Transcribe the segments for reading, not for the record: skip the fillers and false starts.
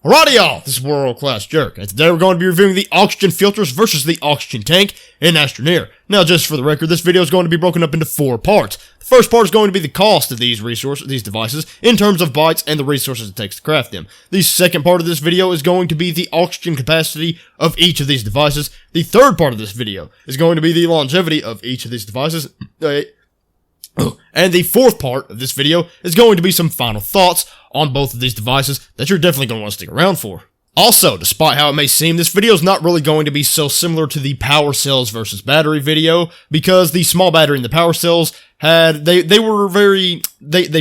Alrighty y'all, this is World Class Jerk, and today we're going to be reviewing the oxygen filters versus the oxygen tank in Astroneer. Now just for the record, this video is going to be broken up into 4 parts. The first part is going to be the cost of these devices, in terms of bytes and the resources it takes to craft them. The second part of this video is going to be the oxygen capacity of each of these devices. The third part of this video is going to be the longevity of each of these devices. And the fourth part of this video is going to be some final thoughts on both of these devices that you're definitely going to want to stick around for. Also, despite how it may seem, this video is not really going to be so similar to the power cells versus battery video, because the small battery and the power cells had, they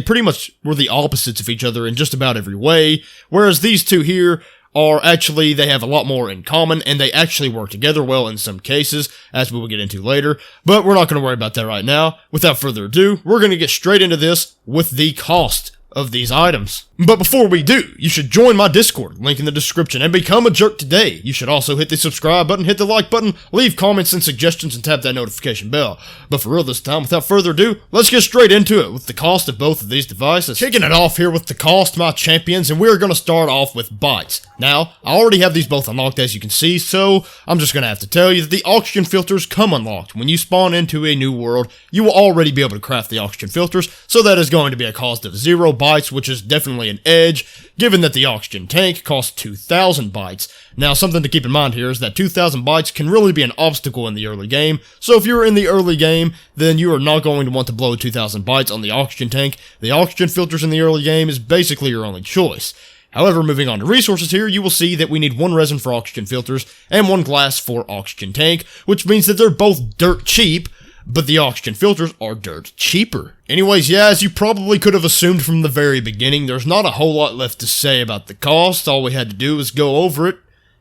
pretty much were the opposites of each other in just about every way, whereas these two here are actually, they have a lot more in common, and they actually work together well in some cases, as we will get into later, but we're not going to worry about that right now. Without further ado, we're going to get straight into this with the cost of these items. But before we do, you should join my Discord, link in the description, and become a jerk today. You should also hit the subscribe button, hit the like button, leave comments and suggestions, and tap that notification bell. But for real this time, without further ado, let's get straight into it with the cost of both of these devices. Kicking it off here with the cost, my champions, and we're going to start off with bytes. Now, I already have these both unlocked as you can see, so I'm just going to have to tell you that the oxygen filters come unlocked. When you spawn into a new world, you will already be able to craft the oxygen filters, so that is going to be a cost of 0 bytes, which is definitely an edge, given that the oxygen tank costs 2,000 bytes. Now, something to keep in mind here is that 2,000 bytes can really be an obstacle in the early game, so if you're in the early game, then you are not going to want to blow 2,000 bytes on the oxygen tank. The oxygen filters in the early game is basically your only choice. However, moving on to resources here, you will see that we need 1 resin for oxygen filters and 1 glass for oxygen tank, which means that they're both dirt cheap, but the oxygen filters are dirt cheaper. Anyways, yeah, as you probably could have assumed from the very beginning, there's not a whole lot left to say about the cost. All we had to do was go over it,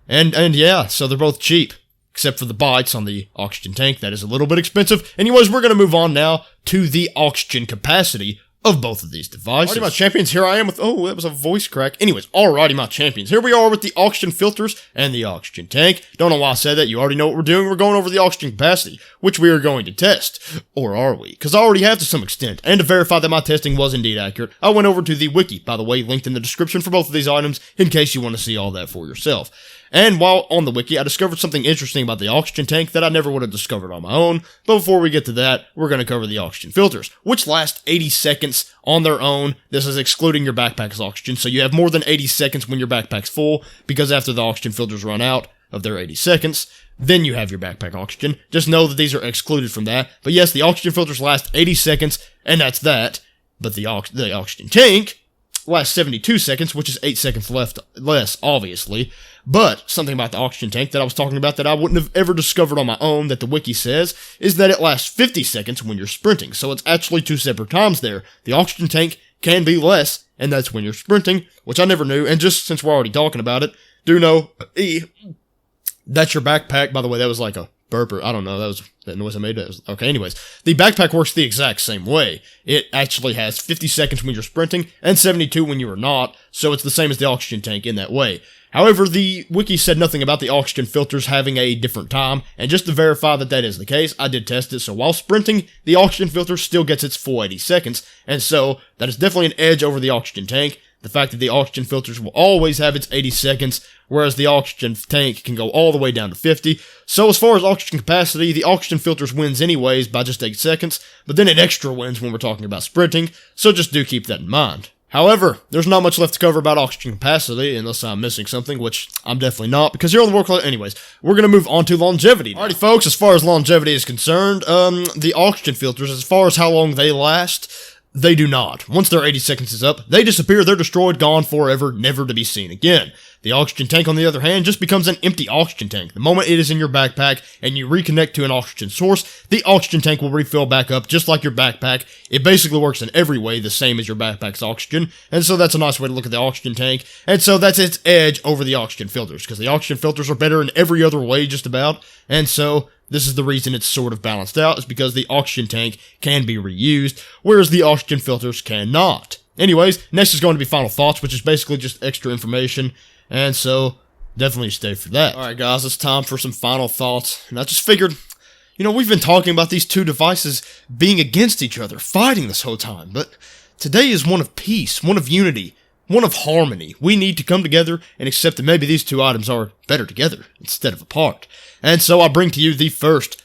and yeah, so they're both cheap, except for the bytes on the oxygen tank. That is a little bit expensive. Anyways, we're going to move on now to the oxygen capacity of both of these devices. Alrighty, my champions, here I am with, oh, that was a voice crack. Anyways, alrighty, my champions, here we are with the oxygen filters and the oxygen tank. Don't know why I said that, you already know what we're doing. We're going over the oxygen capacity, which we are going to test. Or are we? Because I already have to some extent. And to verify that my testing was indeed accurate, I went over to the Wiki, by the way, linked in the description for both of these items, in case you want to see all that for yourself. And while on the Wiki, I discovered something interesting about the oxygen tank that I never would have discovered on my own. But before we get to that, we're going to cover the oxygen filters, which last 80 seconds on their own. This is excluding your backpack's oxygen, so you have more than 80 seconds when your backpack's full, because after the oxygen filters run out of their 80 seconds, then you have your backpack oxygen. Just know that these are excluded from that. But yes, the oxygen filters last 80 seconds, and that's that. But the oxygen tank lasts 72 seconds, which is 8 seconds less, obviously. But something about the oxygen tank that I was talking about that I wouldn't have ever discovered on my own, that the Wiki says, is that it lasts 50 seconds when you're sprinting. So it's actually 2 separate times there. The oxygen tank can be less, and that's when you're sprinting, which I never knew. And just since we're already talking about it, do know, that's your backpack. By the way, that was like a burper. I don't know. That was that noise I made. Okay, anyways. The backpack works the exact same way. It actually has 50 seconds when you're sprinting and 72 when you are not. So it's the same as the oxygen tank in that way. However, the Wiki said nothing about the oxygen filters having a different time. And just to verify that that is the case, I did test it. So while sprinting, the oxygen filter still gets its full 80 seconds. And so that is definitely an edge over the oxygen tank. The fact that the oxygen filters will always have its 80 seconds, whereas the oxygen tank can go all the way down to 50. So as far as oxygen capacity, the oxygen filters wins anyways by just 8 seconds, but then it extra wins when we're talking about sprinting, so just do keep that in mind. However, there's not much left to cover about oxygen capacity, unless I'm missing something, which I'm definitely not, because here on the World Class, anyways, we're going to move on to longevity. Alrighty folks, as far as longevity is concerned, the oxygen filters, as far as how long they last, they do not. Once their 80 seconds is up, they disappear, they're destroyed, gone forever, never to be seen again. The oxygen tank, on the other hand, just becomes an empty oxygen tank. The moment it is in your backpack and you reconnect to an oxygen source, the oxygen tank will refill back up just like your backpack. It basically works in every way the same as your backpack's oxygen, and so that's a nice way to look at the oxygen tank. And so that's its edge over the oxygen filters, because the oxygen filters are better in every other way just about, and so this is the reason it's sort of balanced out, is because the oxygen tank can be reused, whereas the oxygen filters cannot. Anyways, next is going to be final thoughts, which is basically just extra information, and so definitely stay for that. Alright guys, it's time for some final thoughts, and I just figured, you know, we've been talking about these two devices being against each other, fighting this whole time, but today is one of peace, one of unity, one of harmony. We need to come together and accept that maybe these two items are better together instead of apart. And so I bring to you the first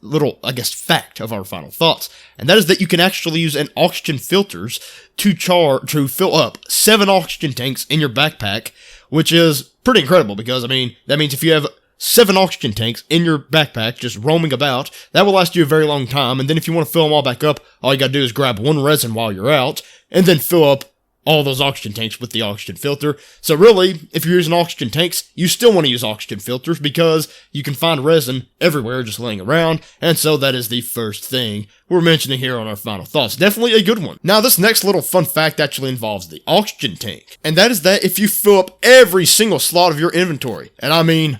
little, I guess, fact of our final thoughts, and that is that you can actually use an oxygen filters to fill up 7 oxygen tanks in your backpack, which is pretty incredible because, I mean, that means if you have 7 oxygen tanks in your backpack just roaming about, that will last you a very long time, and then if you want to fill them all back up, all you gotta do is grab 1 resin while you're out, and then fill up all those oxygen tanks with the oxygen filter. So really, if you're using oxygen tanks, you still want to use oxygen filters because you can find resin everywhere just laying around, and so that is the first thing we're mentioning here on our final thoughts. Definitely a good one. Now, this next little fun fact actually involves the oxygen tank, and that is that if you fill up every single slot of your inventory, and I mean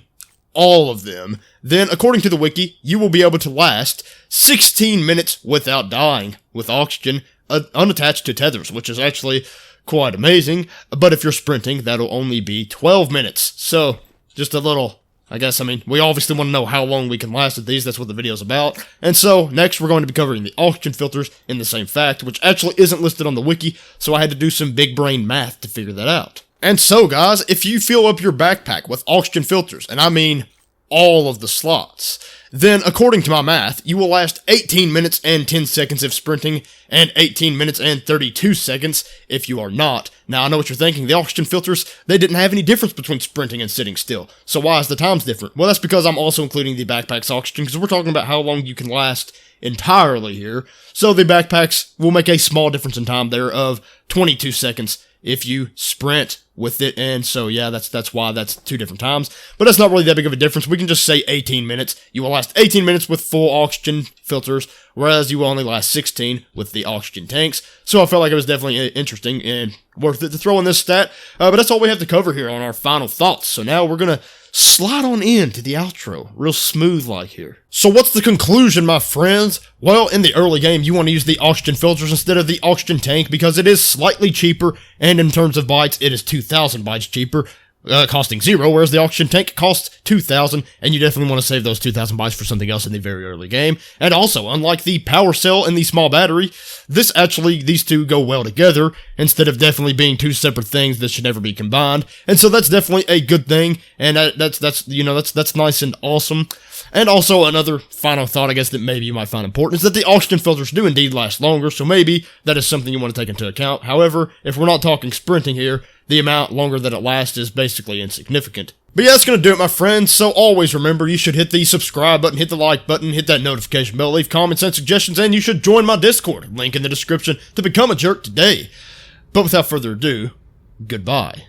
all of them, then according to the wiki, you will be able to last 16 minutes without dying with oxygen unattached to tethers, which is actually quite amazing. But if you're sprinting, that'll only be 12 minutes. So, just a little, I guess, I mean, we obviously want to know how long we can last at these. That's what the video's about. And so, next we're going to be covering the oxygen filters in the same fact, which actually isn't listed on the wiki, so I had to do some big brain math to figure that out. And so, guys, if you fill up your backpack with oxygen filters, and I mean all of the slots, then according to my math, you will last 18 minutes and 10 seconds if sprinting, and 18 minutes and 32 seconds if you are not. Now, I know what you're thinking. The oxygen filters, they didn't have any difference between sprinting and sitting still. So why is the times different? Well, that's because I'm also including the backpack's oxygen, because we're talking about how long you can last entirely here. So the backpacks will make a small difference in time there of 22 seconds if you sprint with it, and so yeah, that's why that's 2 different times, but that's not really that big of a difference. We can just say 18 minutes. You will last 18 minutes with full oxygen filters, whereas you will only last 16 with the oxygen tanks. So I felt like it was definitely interesting and worth it to throw in this stat, but that's all we have to cover here on our final thoughts. So now we're gonna slide on into the outro, real smooth like here. So what's the conclusion, my friends? Well, in the early game, you want to use the oxygen filters instead of the oxygen tank because it is slightly cheaper, and in terms of bytes, it is 2,000 bytes cheaper, costing 0, whereas the oxygen tank costs 2,000, and you definitely want to save those 2,000 bytes for something else in the very early game. And also, unlike the power cell and the small battery, these two go well together, instead of definitely being 2 separate things that should never be combined. And so that's definitely a good thing, and that's nice and awesome. And also, another final thought, I guess, that maybe you might find important is that the oxygen filters do indeed last longer, so maybe that is something you want to take into account. However, if we're not talking sprinting here, the amount longer that it lasts is basically insignificant. But yeah, that's going to do it, my friends. So always remember, you should hit the subscribe button, hit the like button, hit that notification bell, leave comments and suggestions, and you should join my Discord. Link in the description to become a jerk today. But without further ado, goodbye.